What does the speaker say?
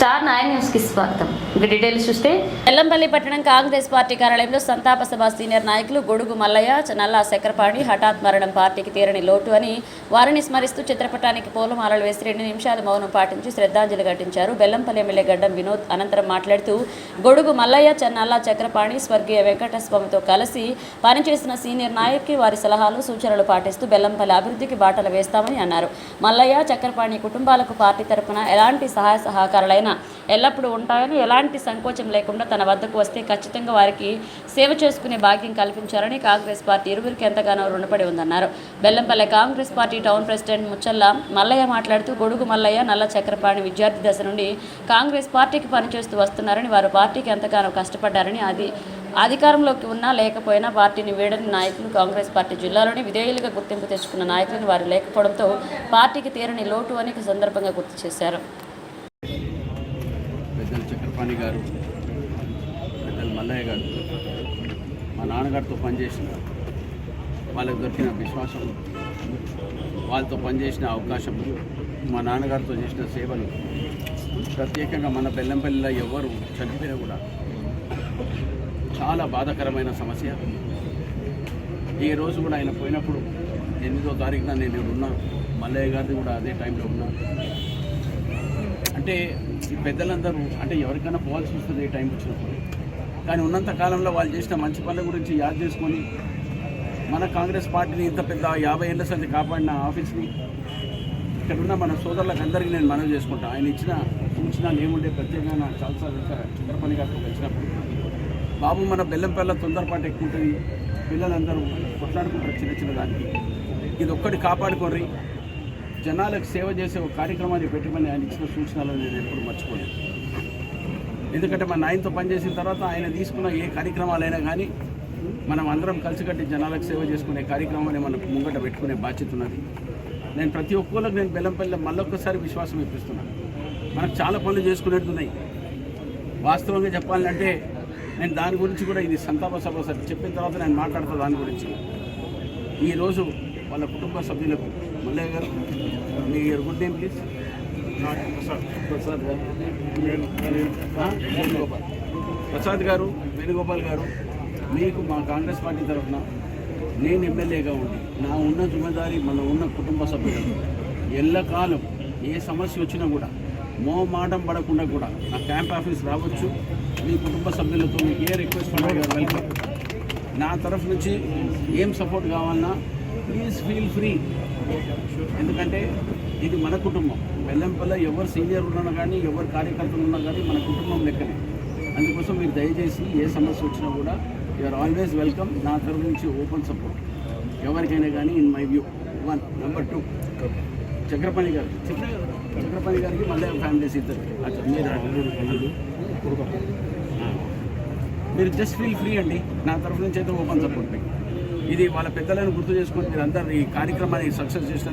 Star 9 news కి స్వాగతం. ఇక డీటెయిల్స్ చూస్తే బెల్లంపల్లి పట్టణం కాంగ్రెస్ పార్టీ కార్యాలయంలో సంతాప సభ సీనియర్ నాయకులు గొడుగు మల్లయ్య, నల్లా చక్రపాణి హఠాత్ మరణం పార్టీకి తీరని లోటు అని వారిని స్మరిస్తూ చిత్రపటానికి పూలమాలలు వేసి 2 నిమిషాలు మౌనం పాటించి శ్రద్ధాంజలి ఘటించారు. బెల్లంపల్లి ఎమ్మెల్యే గడ్డం వినోద్ అనంతరం మాట్లాడుతూ గొడుగు మల్లయ్య, నల్లా చక్రపాణి స్వర్గీయ వెంకటస్వామితో కలిసి పనిచేసిన సీనియర్ నాయకుకి వారి సలహాలు సూచనలు పాటిస్తూ బెల్లంపల్లి అభివృద్ధికి బాటలు వేస్తామని అన్నారు. మల్లయ్య, చక్రపాణి కుటుంబాలకు పార్టీ తరపున ఎలాంటి సహాయ సహకారాలైనా ఎల్లప్పుడూ ఉంటాయని, ఎలాంటి సంకోచం లేకుండా తన వద్దకు వస్తే ఖచ్చితంగా వారికి సేవ చేసుకునే భాగ్యం కల్పించారని కాంగ్రెస్ పార్టీ ఇరువురికి ఎంతగానో రుణపడి ఉందన్నారు. Bellampalli Congress party town president Muchalla Mallaiah మాట్లాడుతూ గొడుగు మల్లయ్య, నల్ల చక్రపాణి విద్యార్థి దశ నుండి కాంగ్రెస్ పార్టీకి పనిచేస్తూ వస్తున్నారని, వారు పార్టీకి ఎంతగానో కష్టపడ్డారని, అధికారంలోకి ఉన్నా లేకపోయినా పార్టీని వీడని నాయకులు కాంగ్రెస్ పార్టీ జిల్లాలోని విధేయులుగా గుర్తింపు తెచ్చుకున్న నాయకులను వారు లేకపోవడంతో పార్టీకి తీరని లోటు అని సందర్భంగా గుర్తు చేశారు. పెద్దలు చక్రపాణి గారు, పెద్దలు మల్లయ్య గారు మా నాన్నగారితో పనిచేసిన వాళ్ళకి దొరికిన విశ్వాసం, వాళ్ళతో పనిచేసిన అవకాశం, మా నాన్నగారితో చేసిన సేవలు, ప్రత్యేకంగా మన బెల్లంపల్లిలో ఎవరు చనిపోయినా కూడా చాలా బాధాకరమైన సమస్య. ఈ రోజు కూడా ఆయన పోయినప్పుడు 8వ తారీఖున నేను ఉన్నా, మల్లయ్య గారిది కూడా అదే టైంలో ఉన్నా. అంటే ఈ పెద్దలందరూ అంటే ఎవరికైనా పోవాల్సి వస్తుంది ఏ టైం వచ్చినప్పుడు, కానీ ఉన్నంత కాలంలో వాళ్ళు చేసిన మంచి పనుల గురించి యాద్ చేసుకొని మన కాంగ్రెస్ పార్టీని ఇంత పెద్ద 50 ఏళ్ల సంది కాపాడిన ఆఫీస్ని ఇక్కడ ఉన్న మన సోదరులకు అందరికీ నేను మనవి చేసుకుంటాను. ఆయన ఇచ్చిన సూచనలు ఏముండే ప్రత్యేకంగా చాలాసార్లు చంద్రపల్లి గారితో వచ్చినప్పుడు, బాబు మన బెల్లంపల్లి తొందరపాటు ఎక్కువ ఉంటుంది, పిల్లలందరూ కొట్లాడుకుంటారు చిన్న చిన్న దానికి, ఇది ఒక్కటి కాపాడుకోర్రి, జనాలకు సేవ చేసే ఒక కార్యక్రమాన్ని పెట్టమని ఆయన ఇచ్చిన సూచనలు నేను ఎప్పుడు మర్చిపోలేదు. ఎందుకంటే మన ఆయనతో పనిచేసిన తర్వాత ఆయన తీసుకున్న ఏ కార్యక్రమాలైనా కానీ మనం అందరం కలిసికట్టి జనాలకు సేవ చేసుకునే కార్యక్రమాన్ని మనకు ముంగట పెట్టుకునే బాధ్యత ఉన్నది. నేను ప్రతి ఒక్కరికి నేను బెల్లంపల్లి మళ్ళొక్కసారి విశ్వాసం ఇప్పిస్తున్నాను. మనకు చాలా పనులు చేసుకునేట్టు ఉన్నాయి. వాస్తవంగా చెప్పాలంటే నేను దాని గురించి కూడా ఇది సంతాప సభ చెప్పిన తర్వాత నేను మాట్లాడతాను దాని గురించి. ఈరోజు వాళ్ళ కుటుంబ సభ్యులకు మల్లయ్య గారు, మీ గుడ్ నేమ్ ప్లీజ్? ప్రసాద్ గారు, ప్రసాద్ గారు, వేణుగోపాల్ గారు, మీకు మా కాంగ్రెస్ పార్టీ తరఫున నేను ఎమ్మెల్యేగా ఉండి నా ఉన్న జిమ్మేదారి మన ఉన్న కుటుంబ సభ్యులకు ఎల్లకాలం ఏ సమస్య వచ్చినా కూడా మోమాటం పడకుండా కూడా నా క్యాంప్ ఆఫీస్ రావచ్చు. మీ కుటుంబ సభ్యులతో మీకు ఏ రిక్వెస్ట్ ఉన్నా వెల్కమ్. నా తరఫు నుంచి ఏం సపోర్ట్ కావాలన్నా ప్లీజ్ ఫీల్ ఫ్రీ. ఎందుకంటే ఇది మన కుటుంబం. బెల్లంపల్లి ఎవరు సీనియర్ ఉన్నా కానీ, ఎవరు కార్యకర్తలు ఉన్నా కానీ మన కుటుంబం లెక్కనే. అందుకోసం మీరు దయచేసి ఏ సమస్య వచ్చినా కూడా యూఆర్ ఆల్వేస్ వెల్కమ్. నా తరఫు నుంచి ఓపెన్ సపోర్ట్ ఎవరికైనా కానీ in my view. 1 number 2 Chakrapani గారు, చక్రపాణి గారికి మల్లయ్య ఫ్యామిలీస్ ఇద్దరు. మీరు జస్ట్ ఫీల్ ఫ్రీ అండి. నా తరఫు నుంచి అయితే ఓపెన్ సపోర్ట్. ఇది వాళ్ళ పెద్దలను గుర్తు చేసుకొని మీరు అందరు ఈ కార్యక్రమాన్ని సక్సెస్ చేసిన